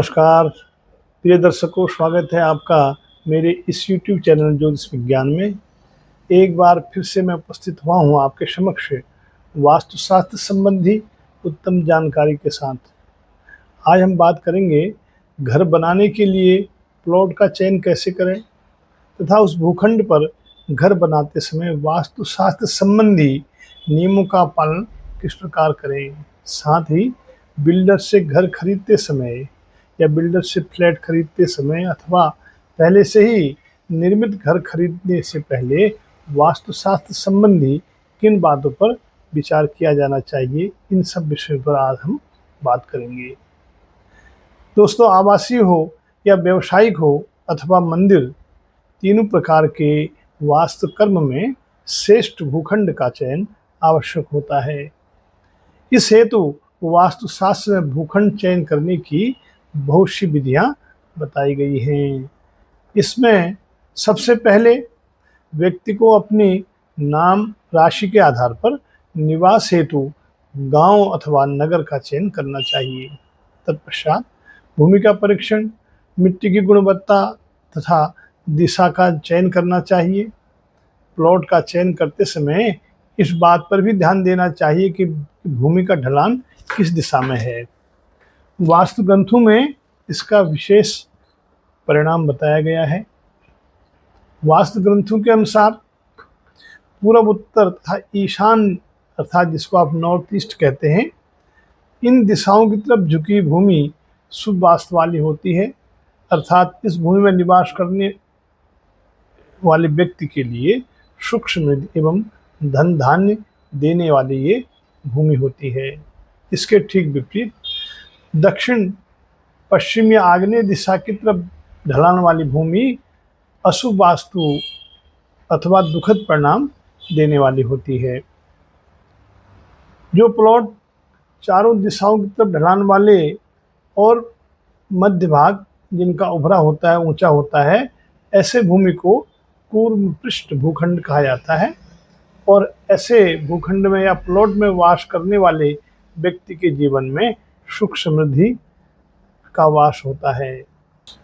नमस्कार प्रिय दर्शकों, स्वागत है आपका मेरे इस YouTube चैनल ज्योतिष विज्ञान में। एक बार फिर से मैं उपस्थित हुआ हूँ आपके समक्ष वास्तुशास्त्र संबंधी उत्तम जानकारी के साथ। आज हम बात करेंगे घर बनाने के लिए प्लॉट का चयन कैसे करें तथा उस भूखंड पर घर बनाते समय वास्तुशास्त्र संबंधी नियमों का पालन किस प्रकार करें। साथ ही बिल्डर से घर खरीदते समय या बिल्डर से फ्लैट खरीदते समय अथवा पहले से ही निर्मित घर खरीदने से पहले वास्तुशास्त्र संबंधी किन बातों पर विचार किया जाना चाहिए, इन सब विषयों पर आज हम बात करेंगे। दोस्तों, आवासीय हो या व्यवसायिक हो अथवा मंदिर, तीनों प्रकार के वास्तुकर्म में श्रेष्ठ भूखंड का चयन आवश्यक होता है। इस हेतु वास्तुशास्त्र में भूखंड चयन करने की बहुत सी विधियां बताई गई हैं। इसमें सबसे पहले व्यक्ति को अपनी नाम राशि के आधार पर निवास हेतु गांव अथवा नगर का चयन करना चाहिए। तत्पश्चात भूमि का परीक्षण, मिट्टी की गुणवत्ता तथा दिशा का चयन करना चाहिए। प्लॉट का चयन करते समय इस बात पर भी ध्यान देना चाहिए कि भूमि का ढलान किस दिशा में है। वास्तु ग्रंथों में इसका विशेष परिणाम बताया गया है। वास्तु ग्रंथों के अनुसार पूर्व, उत्तर तथा ईशान अर्थात जिसको आप नॉर्थ ईस्ट कहते हैं, इन दिशाओं की तरफ झुकी भूमि शुभ वास्तु वाली होती है। अर्थात इस भूमि में निवास करने वाले व्यक्ति के लिए सुख समृद्धि एवं धन धान्य देने वाली ये भूमि होती है। इसके ठीक विपरीत दक्षिण, पश्चिम या आग्नेय दिशा की तरफ ढलान वाली भूमि अशुभ वास्तु अथवा दुखद परिणाम देने वाली होती है। जो प्लॉट चारों दिशाओं की तरफ ढलान वाले और मध्य भाग जिनका उभरा होता है, ऊंचा होता है, ऐसे भूमि को पूर्व पृष्ठ भूखंड कहा जाता है। और ऐसे भूखंड में या प्लॉट में वास करने वाले व्यक्ति के जीवन में सुख समृद्धि का वास होता है।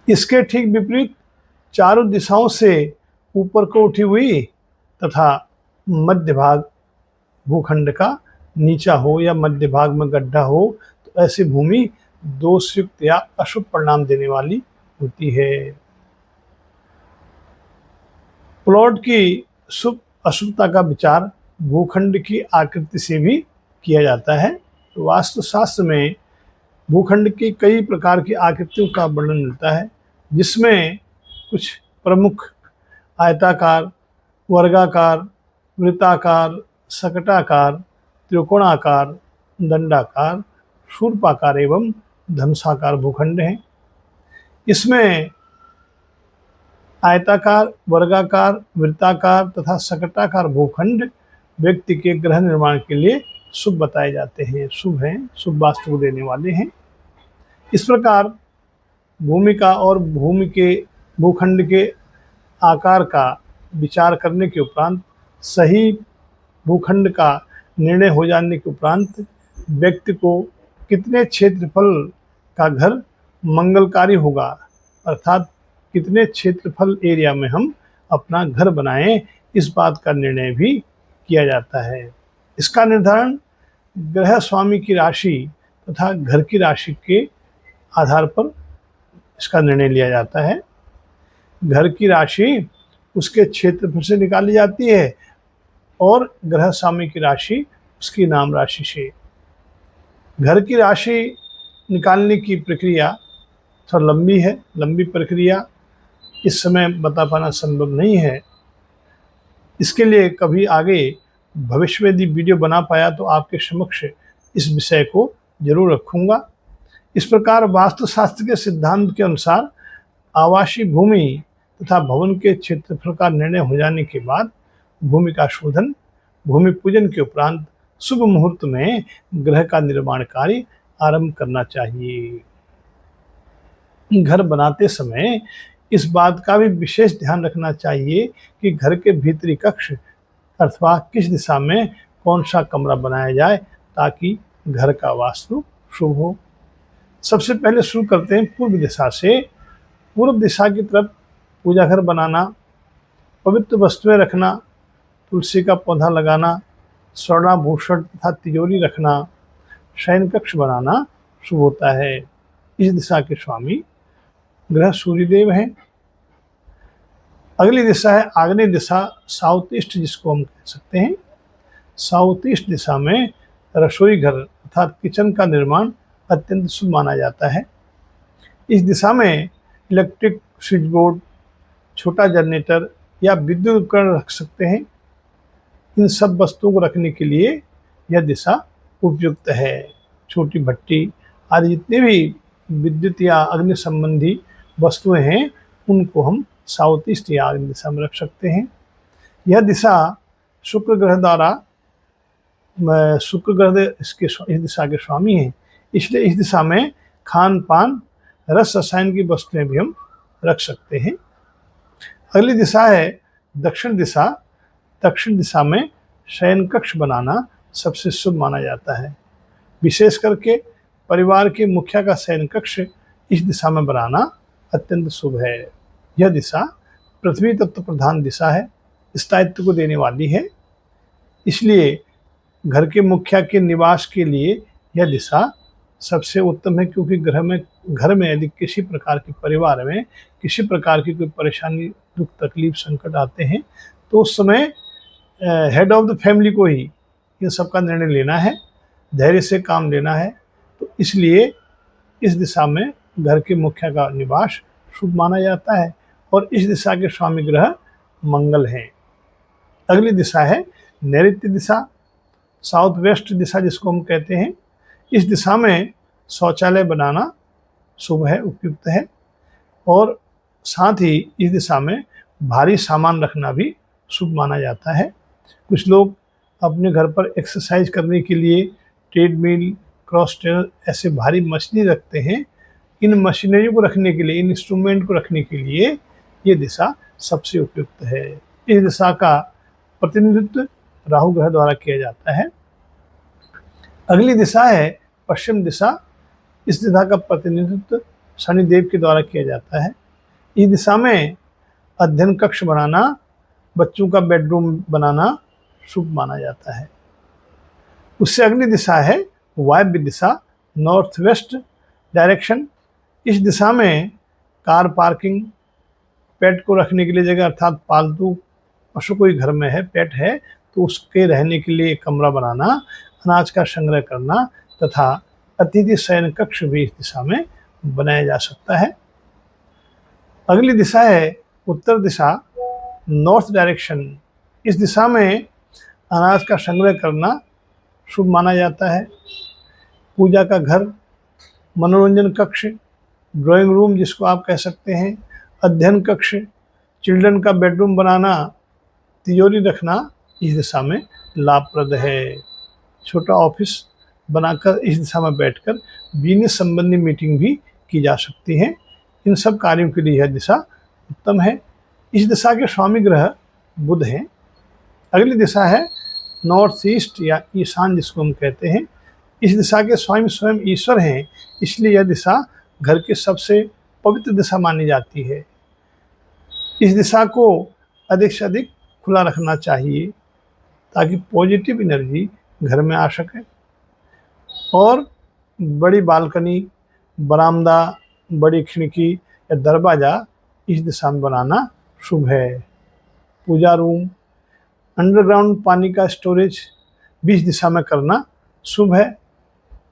इसके ठीक विपरीत चारों दिशाओं से ऊपर को उठी हुई तथा मध्य भाग भूखंड का नीचा हो या मध्य भाग में गड्ढा हो, तो ऐसी भूमि दोषयुक्त या अशुभ परिणाम देने वाली होती है। प्लॉट की शुभ अशुभता का विचार भूखंड की आकृति से भी किया जाता है। वास्तुशास्त्र में भूखंड की कई प्रकार की आकृतियों का वर्णन मिलता है, जिसमें कुछ प्रमुख आयताकार, वर्गाकार, वृत्ताकार, सकटाकार, त्रिकोणाकार, दंडाकार, शूर्पाकार एवं धनुषाकार भूखंड हैं। इसमें आयताकार, वर्गाकार, वृत्ताकार तथा सकटाकार भूखंड व्यक्ति के गृह निर्माण के लिए शुभ बताए जाते हैं, शुभ हैं, शुभ वास्तु को देने वाले हैं। इस प्रकार भूमि का और भूखंड के आकार का विचार करने के उपरांत, सही भूखंड का निर्णय हो जाने के उपरांत व्यक्ति को कितने क्षेत्रफल का घर मंगलकारी होगा, अर्थात कितने क्षेत्रफल एरिया में हम अपना घर बनाएं, इस बात का निर्णय भी किया जाता है। इसका निर्धारण ग्रह स्वामी की राशि तथा घर की राशि के आधार पर इसका निर्णय लिया जाता है। घर की राशि उसके क्षेत्रफल से निकाली जाती है और ग्रह स्वामी की राशि उसकी नाम राशि से। घर की राशि निकालने की प्रक्रिया थोड़ा लंबी है, लंबी प्रक्रिया इस समय बता पाना संभव नहीं है। इसके लिए कभी आगे भविष्य में यदि वीडियो बना पाया तो आपके समक्ष इस विषय को जरूर रखूँगा। इस प्रकार वास्तुशास्त्र के सिद्धांत के अनुसार आवासीय भूमि तथा भवन के क्षेत्रफल का निर्णय हो जाने के बाद भूमि का शोधन, भूमि पूजन के उपरांत शुभ मुहूर्त में गृह का निर्माण कार्य आरंभ करना चाहिए। घर बनाते समय इस बात का भी विशेष ध्यान रखना चाहिए कि घर के भीतरी कक्ष अथवा किस दिशा में कौन सा कमरा बनाया जाए ताकि घर का वास्तु शुभ हो। सबसे पहले शुरू करते हैं पूर्व दिशा से। पूर्व दिशा की तरफ पूजा घर बनाना, पवित्र वस्तुएं रखना, तुलसी का पौधा लगाना, स्वर्णाभूषण तथा तिजोरी रखना, शयन कक्ष बनाना शुभ होता है। इस दिशा के स्वामी ग्रह सूर्यदेव हैं। अगली दिशा है आग्नेय दिशा, साउथ ईस्ट जिसको हम कह सकते हैं। साउथ ईस्ट दिशा में रसोई घर अर्थात किचन का निर्माण अत्यंत शुभ माना जाता है। इस दिशा में इलेक्ट्रिक स्विच बोर्ड, छोटा जनरेटर या विद्युत उपकरण रख सकते हैं। इन सब वस्तुओं को रखने के लिए यह दिशा उपयुक्त है। छोटी भट्टी आदि जितने भी विद्युत या अग्नि संबंधी वस्तुएं हैं उनको हम साउथ ईस्ट या अग्नि दिशा में रख सकते हैं। यह दिशा शुक्र ग्रह द्वारा शुक्र ग्रह इस दिशा के स्वामी हैं, इसलिए इस दिशा में खान पान रस रसायन की वस्तुएं भी हम रख सकते हैं। अगली दिशा है दक्षिण दिशा। दक्षिण दिशा में शयन कक्ष बनाना सबसे शुभ माना जाता है। विशेष करके परिवार के मुखिया का शयन कक्ष इस दिशा में बनाना अत्यंत शुभ है। यह दिशा पृथ्वी तत्व प्रधान दिशा है, स्थायित्व को देने वाली है, इसलिए घर के मुखिया के निवास के लिए यह दिशा सबसे उत्तम है। क्योंकि घर में यदि किसी प्रकार के परिवार में किसी प्रकार की कोई परेशानी, दुख, तकलीफ, संकट आते हैं तो उस समय हेड ऑफ द फैमिली को ही इन सब का निर्णय लेना है, धैर्य से काम लेना है। तो इसलिए इस दिशा में घर के मुखिया का निवास शुभ माना जाता है और इस दिशा के स्वामी ग्रह मंगल हैं। अगली दिशा है नैऋत्य दिशा, साउथ वेस्ट दिशा जिसको हम कहते हैं। इस दिशा में शौचालय बनाना शुभ है, उपयुक्त है और साथ ही इस दिशा में भारी सामान रखना भी शुभ माना जाता है। कुछ लोग अपने घर पर एक्सरसाइज करने के लिए ट्रेडमिल, क्रॉस ट्रेनर ऐसे भारी मशीनरी रखते हैं। इन मशीनरी को रखने के लिए, इन इंस्ट्रूमेंट को रखने के लिए ये दिशा सबसे उपयुक्त है। इस दिशा का प्रतिनिधित्व राहु ग्रह द्वारा किया जाता है। अगली दिशा है पश्चिम दिशा। इस दिशा का प्रतिनिधित्व शनिदेव के द्वारा किया जाता है। इस दिशा में अध्ययन कक्ष बनाना, बच्चों का बेडरूम बनाना शुभ माना जाता है। उससे अगली दिशा है वायव्य दिशा, नॉर्थ वेस्ट डायरेक्शन। इस दिशा में कार पार्किंग, पेट को रखने के लिए जगह अर्थात पालतू पशु कोई घर में है, पेट है तो उसके रहने के लिए कमरा बनाना, अनाज का संग्रह करना तथा अतिथि शयन कक्ष भी इस दिशा में बनाया जा सकता है। अगली दिशा है उत्तर दिशा, नॉर्थ डायरेक्शन। इस दिशा में अनाज का संग्रह करना शुभ माना जाता है। पूजा का घर, मनोरंजन कक्ष, ड्राइंग रूम जिसको आप कह सकते हैं, अध्ययन कक्ष, चिल्ड्रन का बेडरूम बनाना, तिजोरी रखना इस दिशा में लाभप्रद है। छोटा ऑफिस बनाकर इस दिशा में बैठकर बिजनेस संबंधी मीटिंग भी की जा सकती है। इन सब कार्यों के लिए यह दिशा उत्तम है। इस दिशा के स्वामी ग्रह बुध हैं। अगली दिशा है नॉर्थ ईस्ट या ईशान जिसको हम कहते हैं। इस दिशा के स्वामी स्वयं ईश्वर हैं, इसलिए यह दिशा घर की सबसे पवित्र दिशा मानी जाती है। इस दिशा को अधिक से अधिक खुला रखना चाहिए ताकि पॉजिटिव एनर्जी घर में आ सके और बड़ी बालकनी, बरामदा, बड़ी खिड़की या दरवाज़ा इस दिशा में बनाना शुभ है। पूजा रूम, अंडरग्राउंड पानी का स्टोरेज भी इस दिशा में करना शुभ है।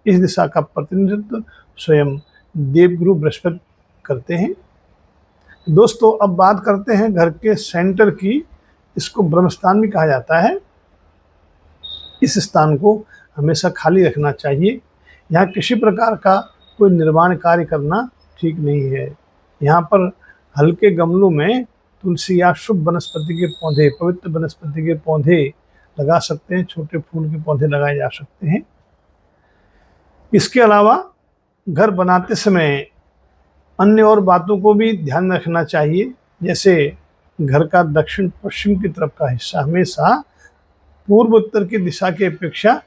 इस दिशा का प्रतिनिधित्व स्वयं देवगुरु बृहस्पति करते हैं। दोस्तों, अब बात करते हैं घर के सेंटर की। इसको ब्रह्मस्थान भी कहा जाता है। इस स्थान को हमेशा खाली रखना चाहिए। यहाँ किसी प्रकार का कोई निर्माण कार्य करना ठीक नहीं है। यहाँ पर हल्के गमलों में तुलसी या शुभ वनस्पति के पौधे, पवित्र वनस्पति के पौधे लगा सकते हैं। छोटे फूल के पौधे लगाए जा सकते हैं। इसके अलावा घर बनाते समय अन्य और बातों को भी ध्यान रखना चाहिए। जैसे घर का दक्षिण पश्चिम की तरफ का हिस्सा हमेशा पूर्व उत्तर की दिशा की अपेक्षा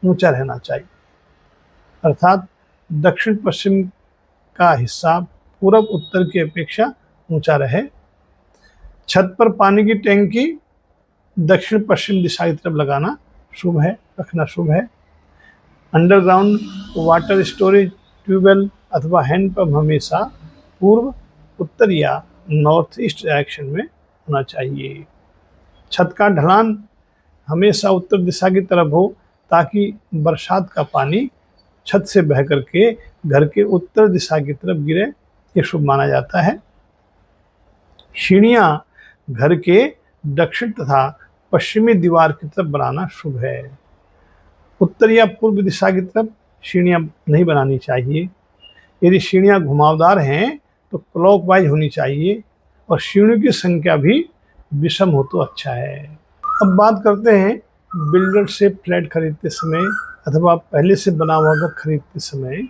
ऊंचा रहना चाहिए। अर्थात दक्षिण पश्चिम का हिस्सा पूर्व उत्तर की अपेक्षा ऊंचा रहे। छत पर पानी की टैंकी दक्षिण पश्चिम दिशा की तरफ रखना शुभ है। अंडरग्राउंड वाटर स्टोरेज ट्यूबवेल अथवा हैंडपंप हमेशा पूर्व उत्तर या नॉर्थ ईस्ट डायरेक्शन में होना चाहिए। छत का ढलान हमेशा उत्तर दिशा की तरफ हो ताकि बरसात का पानी छत से बह करके घर के उत्तर दिशा की तरफ गिरे, ये शुभ माना जाता है। सीढ़ियाँ घर के दक्षिण तथा पश्चिमी दीवार की तरफ बनाना शुभ है। उत्तर या पूर्व दिशा की तरफ सीढ़ियाँ नहीं बनानी चाहिए। यदि सीढ़ियाँ घुमावदार हैं तो क्लॉकवाइज होनी चाहिए और सीढ़ियों की संख्या भी विषम हो तो अच्छा है। अब बात करते हैं बिल्डर से फ्लैट खरीदते समय अथवा पहले से बना हुआ घर खरीदते समय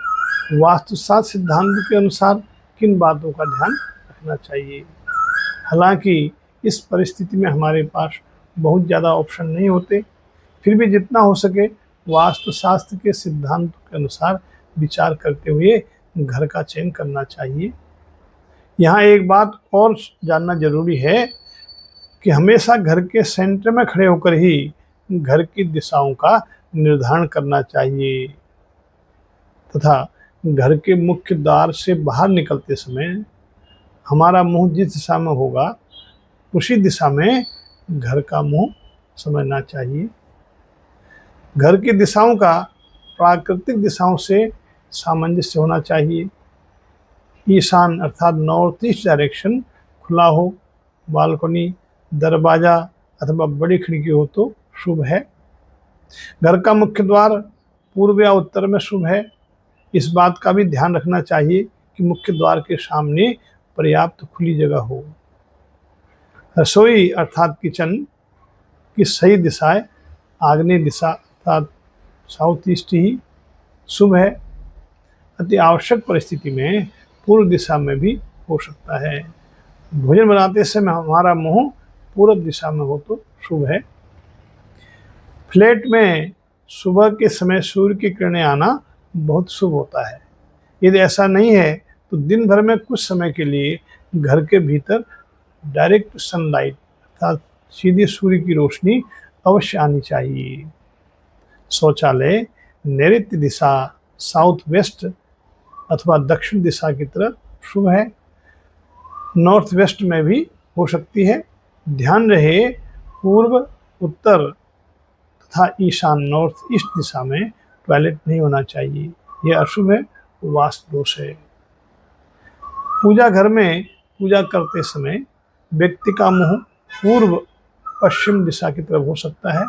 वास्तुशास्त्र सिद्धांत के अनुसार किन बातों का ध्यान रखना चाहिए। हालांकि इस परिस्थिति में हमारे पास बहुत ज़्यादा ऑप्शन नहीं होते, फिर भी जितना हो सके वास्तुशास्त्र के सिद्धांतों के अनुसार विचार करते हुए घर का चयन करना चाहिए। यहाँ एक बात और जानना जरूरी है कि हमेशा घर के सेंटर में खड़े होकर ही घर की दिशाओं का निर्धारण करना चाहिए तथा घर के मुख्य द्वार से बाहर निकलते समय हमारा मुंह जिस दिशा में होगा उसी दिशा में घर का मुंह समझना चाहिए। घर की दिशाओं का प्राकृतिक दिशाओं से सामंजस्य होना चाहिए। ईशान अर्थात नॉर्थ ईस्ट डायरेक्शन खुला हो, बालकनी, दरवाजा अथवा बड़ी खिड़की हो तो शुभ है। घर का मुख्य द्वार पूर्व या उत्तर में शुभ है। इस बात का भी ध्यान रखना चाहिए कि मुख्य द्वार के सामने पर्याप्त खुली जगह हो। रसोई अर्थात किचन की सही दिशाएं आग्नेय दिशा अर्थात साउथ ईस्ट ही शुभ है। अति आवश्यक परिस्थिति में पूर्व दिशा में भी हो सकता है। भोजन बनाते समय हमारा मुंह पूर्व दिशा में हो तो शुभ है। फ्लैट में सुबह के समय सूर्य की किरणें आना बहुत शुभ होता है। यदि ऐसा नहीं है तो दिन भर में कुछ समय के लिए घर के भीतर डायरेक्ट सनलाइट अर्थात सीधी सूर्य की रोशनी अवश्य आनी चाहिए। शौचालय नैऋत्य दिशा साउथ वेस्ट अथवा दक्षिण दिशा की तरफ शुभ है। नॉर्थ वेस्ट में भी हो सकती है। ध्यान रहे पूर्व उत्तर तथा ईशान नॉर्थ ईस्ट दिशा में टॉयलेट नहीं होना चाहिए, यह अशुभ है, वास्तु दोष है। पूजा घर में पूजा करते समय व्यक्ति का मुंह पूर्व पश्चिम दिशा की तरफ हो सकता है,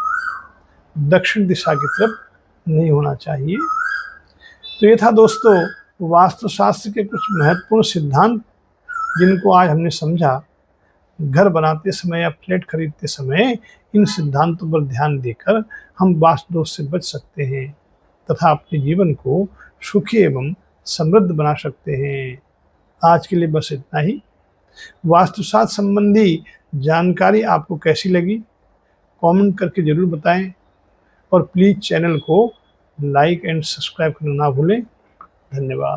दक्षिण दिशा की तरफ नहीं होना चाहिए। तो ये था दोस्तों वास्तुशास्त्र के कुछ महत्वपूर्ण सिद्धांत जिनको आज हमने समझा। घर बनाते समय या फ्लैट खरीदते समय इन सिद्धांतों पर ध्यान देकर हम वास्तु दोष से बच सकते हैं तथा अपने जीवन को सुखी एवं समृद्ध बना सकते हैं। आज के लिए बस इतना ही। वास्तुशास्त्र संबंधी जानकारी आपको कैसी लगी कमेंट करके ज़रूर बताएं और प्लीज़ चैनल को लाइक एंड सब्सक्राइब करना ना भूलें। धन्यवाद।